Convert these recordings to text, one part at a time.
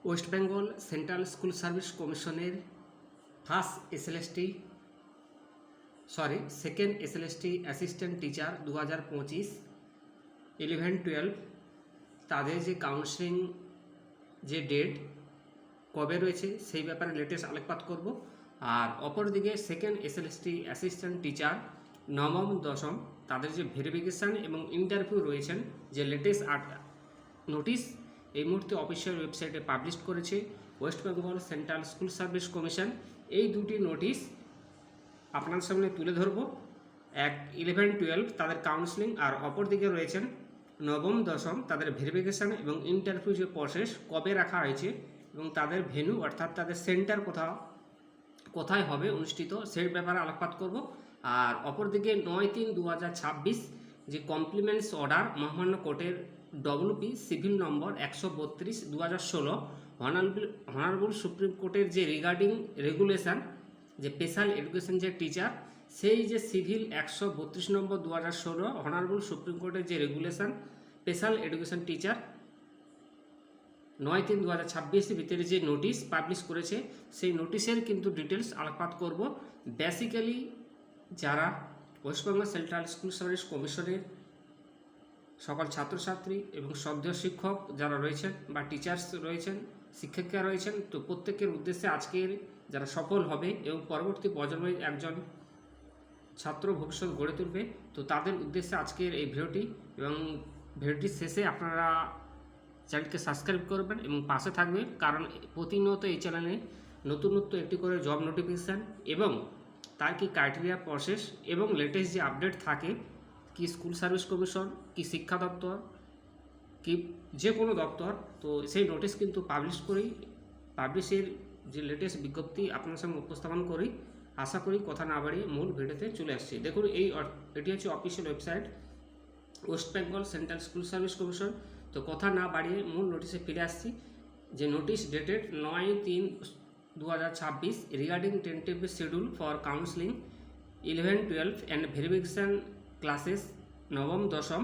West Bengal central school service কমিশনের second SLST assistant teacher 2025 11-12 তাদের যে কাউন্সেলিং যে ডেট কবে রয়েছে সেই ব্যাপারে লেটেস্ট আলোকপাত করব। আর অপরদিকে সেকেন্ড এসএলএসটি অ্যাসিস্ট্যান্ট টিচার নবম দশম তাদের যে ভেরিফিকেশান এবং ইন্টারভিউ রয়েছেন যে লেটেস্ট নোটিশ এই মুহূর্তে অফিসিয়াল ওয়েবসাইটে পাবলিশ করেছে West Bengal central school service commission. এই দুটি নোটিশ আপনার সামনে তুলে ধরব। এক 11-12 তাদের কাউন্সেলিং, আর অপরদিকে রয়েছেন নবম দশম তাদের ভেরিফিকেশান এবং ইন্টারভিউ যে প্রসেস কবে রাখা হয়েছে এবং তাদের ভেন্যু অর্থাৎ তাদের সেন্টার কোথায় হবে অনুষ্ঠিত সেই ব্যাপারে আলোকপাত করব। আর অপরদিকে 9/3/2026 যে কমপ্লিমেন্টস অর্ডার মহামান্য কোর্টের WP civil number 132/2016 honourable supreme কোর্টের যে রিগার্ডিং রেগুলেশন যে স্পেশাল এডুকেশন যে টিচার, সেই যে সিভিল 132 নম্বর 2016 অনারেবল সুপ্রিম কোর্টের যে রেগুলেশন স্পেশাল এডুকেশন টিচার 9/3/2026 ভিতরে যে নোটিশ পাবলিশ করেছে সেই নোটিশের কিন্তু ডিটেলস আলোকপাত করব। বেসিক্যালি যারা West Bengal central school service কমিশনের সকল ছাত্রছাত্রী এবং শ্রদ্ধেয় শিক্ষক যারা রয়েছেন বা টিচার্স রয়েছেন, শিক্ষিকা রয়েছেন, তো প্রত্যেকের উদ্দেশ্যে আজকের যারা সফল হবে এবং পরবর্তী প্রজন্মের একজন ছাত্র ভবিষ্যৎ গড়ে তুলবে, তো তাদের উদ্দেশ্যে আজকের এই ভিডিওটি। এবং ভিডিওটির শেষে আপনারা চ্যানেলকে সাবস্ক্রাইব করবেন এবং পাশে থাকবেন, কারণ প্রতিনিয়ত এই চ্যানেলে নতুন একটি করে জব নোটিফিকেশান এবং তার কি ক্রাইটেরিয়া প্রসেস এবং লেটেস্ট যে আপডেট থাকে, কি স্কুল সার্ভিস কমিশন, কি শিক্ষা দপ্তর, কি যে কোনো দপ্তর, তো সেই নোটিশ কিন্তু পাবলিশের যে লেটেস্ট বিজ্ঞপ্তি আপনার সঙ্গে উপস্থাপন করি। আশা করি কথা না বাড়িয়ে মূল ভিডিওতে চলে আসছি। দেখুন এটি হচ্ছে official website West Bengal central school service commission. তো কথা না বাড়িয়ে মূল নোটিশে ফিরে আসছি। যে notice dated 9/3/2026 regarding tentative schedule for counselling 11-12 and verification classes নবম দশম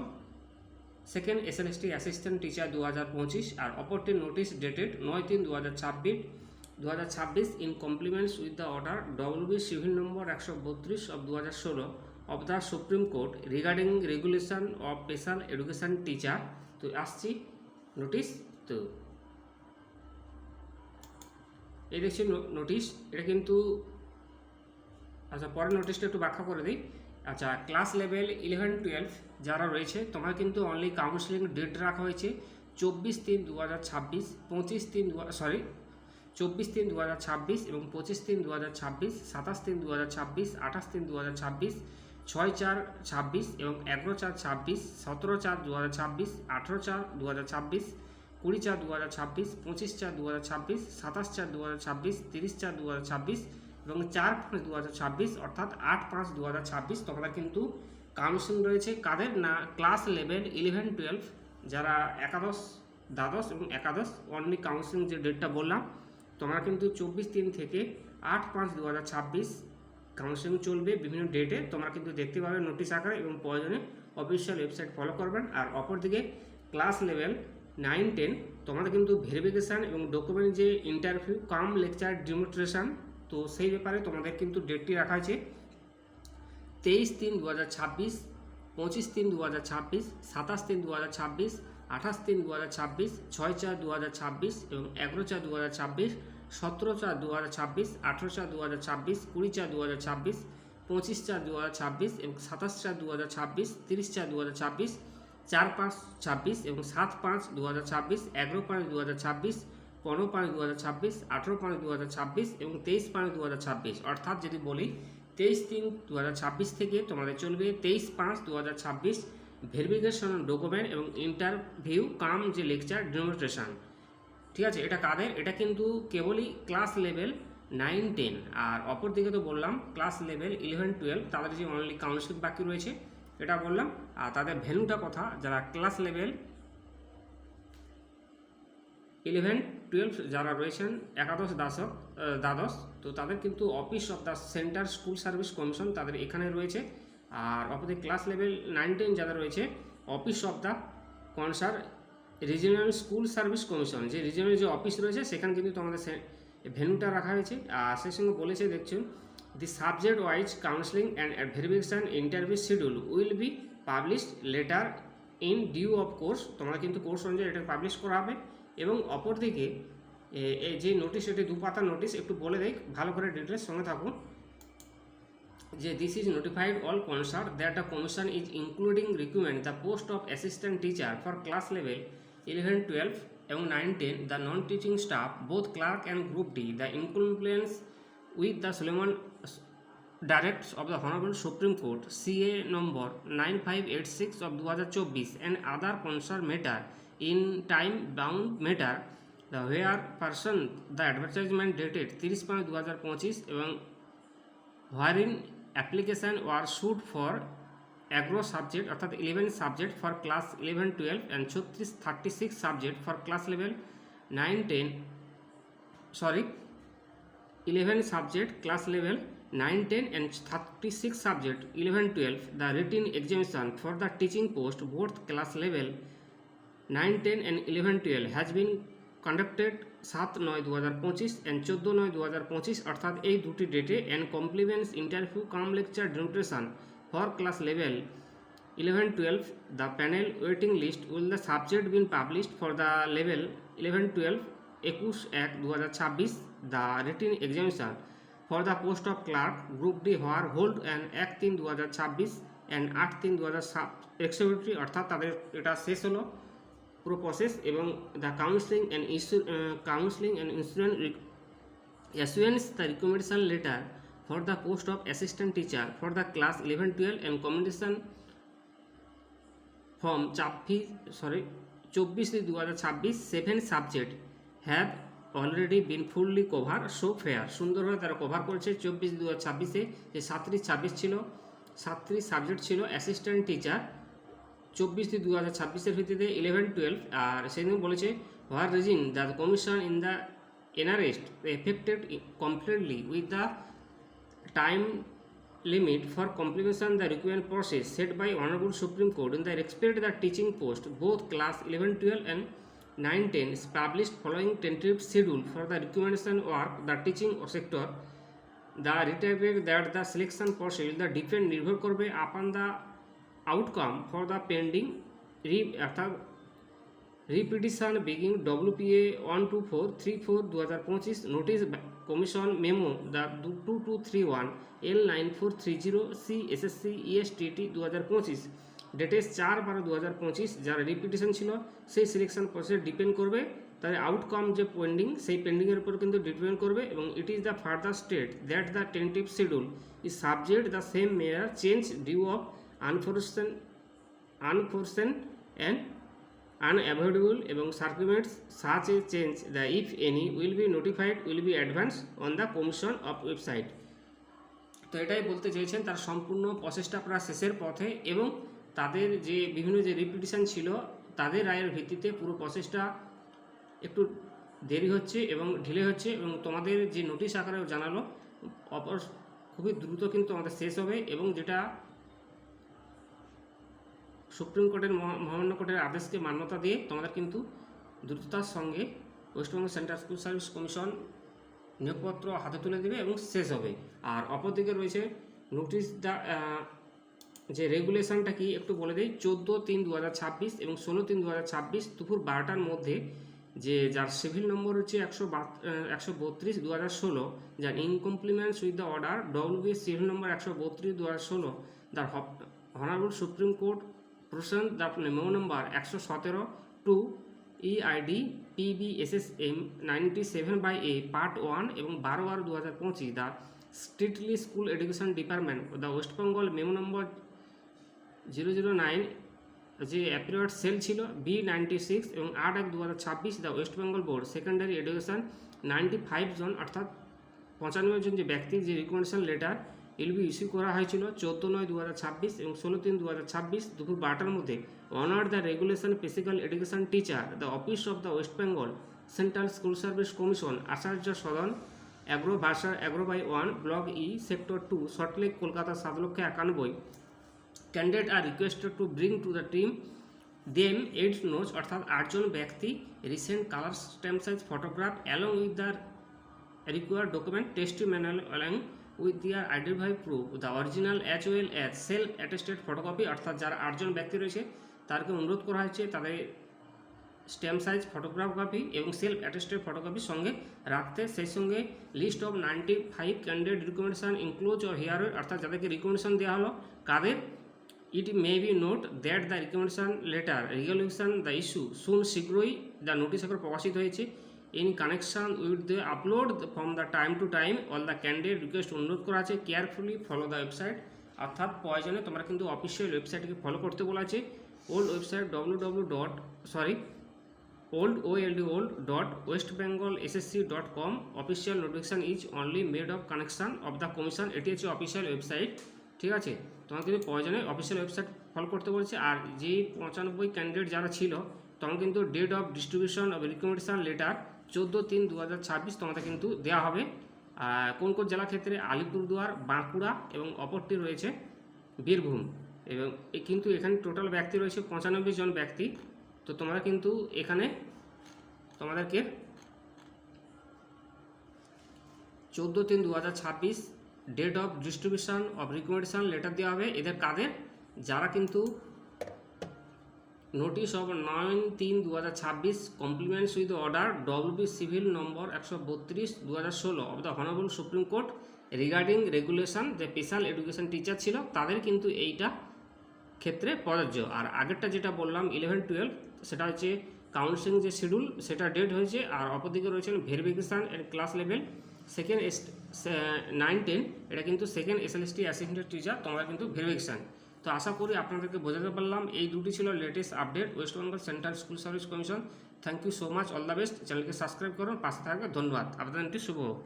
সেকেন্ড এসএলএসটি অ্যাসিস্ট্যান্ট টিচার 2025। আর অপরটি notice dated 9/3/2026 in compliments with the order WB civil number 132 of 2016 of the supreme Court regarding regulation of special education teacher. তো আসছি notice. তো এই দেখছি notice, এটা কিন্তু আচ্ছা পরের নোটিশটা একটু ব্যাখ্যা করে দিই। আচ্ছা, ক্লাস লেভেল 11-12 যারা রয়েছে তোমার কিন্তু অনলি কাউন্সেলিং ডেট রাখা হয়েছে 24/3/2026, 24/3/2026 এবং 25/3/2026, 27/3/2026, 28/3/2026, 6/4/26 এবং 11/4/26, 17/4/2026, 18/4/2026, 20/4/2026, 25/4/2026, 27/4/2026, 30/4/2026 এবং 4/5/2026 অর্থাৎ 8/5/2026 তোমাদের কিন্তু কাউন্সেলিং রয়েছে। কাদের না, ক্লাস লেভেল 11-12 যারা দ্বাদশ এবং একাদশ অনলি কাউন্সেলিং যে ডেটটা বললাম, তোমরা কিন্তু 24/3 থেকে 8/5/2026 কাউন্সেলিং চলবে বিভিন্ন ডেটে। তোমরা কিন্তু দেখতে পাবে নোটিশ আকারে এবং প্রয়োজনে অফিসিয়াল ওয়েবসাইট ফলো করবেন। আর অপরদিকে ক্লাস লেভেল 9-10 তোমাদের কিন্তু ভেরিফিকেশান এবং ডকুমেন্ট যে ইন্টারভিউ কাম লেকচার ডেমনস্ট্রেশন, তো সেই ব্যাপারে তোমাদের কিন্তু ডেটটি রাখা আছে 23/3/2026, 25/3/2026, 27/3/2026, 28/3/2026, 6/4/2026 এবং 11/4/2026, 17/4/2026, 18/4/2026, 20/4/2026, 25/4/2026 এবং 27/4/2026, 30/4/2026, 4/5/26 এবং 7/5/2026, 11/5/2026, 15/5/2026, 18/5/2026 এবং 23/5/2026। অর্থাৎ যদি বলি 23/3/2026 থেকে তোমাদের চলবে 23/5/2026 ভেরিফিকেশন ডকুমেন্ট এবং ইন্টারভিউ কাম যে লেকচার ডেমনস্ট্রেশন। ঠিক আছে, এটা কাদের? এটা কিন্তু কেবলই ক্লাস লেভেল 9-10। আর অপরদিকে তো বললাম ক্লাস লেভেল 11-12 তাদের যে অনলি কাউন্সেলিং বাকি রয়েছে এটা বললাম। আর তাদের ভ্যালুটা কথা, যারা ক্লাস লেভেল 11-12 যারা রয়েছেন একাদশ দ্বাদশ, তো তাদের কিন্তু office of the central school service commission তাদের এখানে রয়েছে। আর অপরদিকে ক্লাস লেভেল 9-10 যারা রয়েছে office of the concern regional school service commission, যে রিজিওনাল যে অফিস রয়েছে সেখানে কিন্তু তোমাদের ভেন্যুটা রাখা হয়েছে। আর সেই সঙ্গে বলেছে দেখছো, the subject wise counselling and verification interview schedule will be publish later in due of course. তোমরা কিন্তু কোর্স অনুযায়ী এটা পাবলিশ করা হবে। এবং অপরদিকে এই যে নোটিশ, এটি 2 পাতার নোটিশ, একটু বলে দেয় ভালো করে ডিটেলস সঙ্গে থাকুন। যে this is notified all concerned that the commission is including recruitment the post of assistant teacher for class level 11-12 এবং 9-10 the non teaching staff both clerk and group D the in compliance with the সুলেমান directs of the honourable Supreme Court CA number 9586 of 2024 and other concerned matter in time bound matter the where person the advertisement dated 30/5/2025 এবং wherein application were shoot for agro subject অর্থাৎ 11 subject for class 11-12 and 36 subject for class level 9-10 11 subject class level 9-10 and 36 subject 11-12 the written examination for the teaching post both class level 9-10 and 11-12 has been conducted 7/9/2025 and 14/9/2025 অর্থাৎ এই দুটি ডেটে and compliments interview come lecture duration for class level 11-12 the panel waiting list will the subject been published for the level 11-12 21/1/2026 the written examination for the post of clerk group D were hold and 1/3/2026 and 8/3/2061 অর্থাৎ তাদের এটা শেষ হলো পুরো process. এবং the counselling and issuance the recommendation letter for the post of assistant teacher for the class 11-12 and commendation from 24/2026 7 subject have already been fully cover so fair. সুন্দরভাবে তারা cover করেছে 24/2026-এ যে 37 ছিল, 37 সাবজেক্ট ছিল অ্যাসিস্ট্যান্ট টিচার 24/2026-এর ভিত্তিতে 11-12। আর সেদিন বলেছে where region the commission in the interest effected completely with the time limit for completion the required process set by Honorable Supreme Court in the respect the teaching post both class 11-12 and 9-10 is published following tentative schedule for the recommendation work the teaching sector the reiterated that the selection process the depend নির্ভর করবে upon the outcome for the pending repetition being WPA 12434/2025 notice commission memo the 2231 L9430 CSSC ESTT 2025 ডেটে 4/12/2025 যারা repetition ছিল সেই selection process depend করবে তাদের outcome যে pending সেই পেন্ডিংয়ের উপর কিন্তু ডিপেন্ড করবে। এবং it is the further state that the tentative schedule is subject the same may change due of unforeseen and unavoidable এবং circumstances such a change the if any will be notified will be advance on the commission of website. তো এটাই বলতে চেয়েছেন তার সম্পূর্ণ প্রসেসটা প্রায় শেষের পথে এবং তাদের যে বিভিন্ন যে রিপিটিশন ছিল তাদের রায়ের ভিত্তিতে পুরো প্রসেসটা একটু দেরি হচ্ছে এবং ঢিলে হচ্ছে এবং তোমাদের যে নোটিশ আকারে জানালো খুবই দ্রুত কিন্তু আমাদের শেষ হবে। এবং যেটা সুপ্রিম কোর্টের মহামান্য কোর্টের আদেশকে মান্যতা দিয়ে তোমাদের কিন্তু দ্রুততার সঙ্গে West Bengal central school service commission নিয়োগপত্র হাতে তুলে দেবে এবং শেষ হবে। আর অপরদিকে রয়েছে নোটিশ দ্য যে রেগুলেশনটা কি একটু বলে দিই 14/3/2026 এবং 16/3/2026 দুপুর 12টার মধ্যে যে যার সিভিল নম্বর হচ্ছে 132/2016 যার ইনকমপ্লিমেন্টস with the order WBA civil number 132/2016 the honourable Supreme Court প্রসেন the memo number 117 to EID PBSSM 97/A part 1 এবং 12/2025 the strictly school education department the West Bengal memo number 009 যে অ্যাপিরিয়ড সেল ছিল B96 এবং 8/1/2026 the West Bengal board secondary education 95 জন অর্থাৎ 95 জন যে ব্যক্তির যে রিকমেন্ডেশন লেটার এলবি ইস্যু করা হয়েছিল 14/9/2026 এবং 16/3/2026 দুপুর 12টার মধ্যে honour the regulation physical education teacher the office of the West Bengal central school service commission Acharya Sadan 11/1 block E sector 2 Saltlake Kolkata 7,91,000 candidate are requested to bring to the team them 8 nos অর্থাৎ 8জন ব্যক্তি recent colour stamp size photograph along with the required document testimonial along with their identified proof the original as well as self attested photocopy অর্থাৎ যারা 8জন ব্যক্তি রয়েছে তাদেরকে অনুরোধ করা হয়েছে তাদের স্ট্যাম্প সাইজ ফটোগ্রাফ কপি এবং সেলফ অ্যাটেস্টেড ফটোকপি সঙ্গে রাখতে, সেই সঙ্গে list of 95 candidate recommendation enclose or here অর্থাৎ যাদেরকে রিকমেন্ডেশন দেওয়া হলো কাদের it may be note that the recommendation letter resolution the issue soon শীঘ্রই দ্য নোটিশ আকারে প্রকাশিত হয়েছে in connection with the upload from the time to time all the candidate request অনুরোধ করা আছে কেয়ারফুলি ফলো দ্য ওয়েবসাইট অর্থাৎ প্রয়োজনে তোমরা কিন্তু অফিসিয়াল ওয়েবসাইটকে ফলো করতে বলা আছে। Old website old.westbengalssc.com official notification is only made of connection of the commission, এটি হচ্ছে অফিসিয়াল ওয়েবসাইট। ঠিক আছে, তোমার কিন্তু প্রয়োজনে অফিসিয়াল ওয়েবসাইট ফলো করতে বলছে। আর যে 95 ক্যান্ডিডেট যারা ছিল তখন কিন্তু date of distribution of recommendation letter 14/3/2026 তোমাদের কিন্তু দেওয়া হবে। কোন কোন জেলার ক্ষেত্রে আলিপুরদুয়ার, বাঁকুড়া এবং অপরটি রয়েছে বীরভূম। এবং কিন্তু এখানে টোটাল ব্যক্তি রয়েছে 95 জন ব্যক্তি। তো তোমরা কিন্তু এখানে তোমাদেরকে 14/3/2026 date of distribution of recommendation letter দেওয়া হবে। এদের কাদের যারা কিন্তু notice of 9/3/2026 compliments with order WB civil number 132/2016 of the honourable Supreme Court regarding regulation যে স্পেশাল এডুকেশন টিচার ছিল তাদের কিন্তু এইটা ক্ষেত্রে প্রযোজ্য। আর আগেরটা যেটা বললাম 11-12 সেটা হচ্ছে কাউন্সিলিং যে শিডিউল সেটা ডেট হয়েছে। আর অপরদিকে রয়েছেন ভেরিফিকেশান এর ক্লাস লেভেল সেকেন্ড 9-10 এটা কিন্তু সেকেন্ড SLST অ্যাসিস্ট্যান্ট টিচার তোমরা কিন্তু ভেরিফিকেশান। তো আশা করি আপনাদেরকে বোঝাতে পারলাম। এই দুটি ছিল latest update West Bengal central school service commission. Thank you so much, all the best. চ্যানেলকে সাবস্ক্রাইব করুন, পাশে থাকবে। ধন্যবাদ। আপনাদের দিনটি শুভ হোক।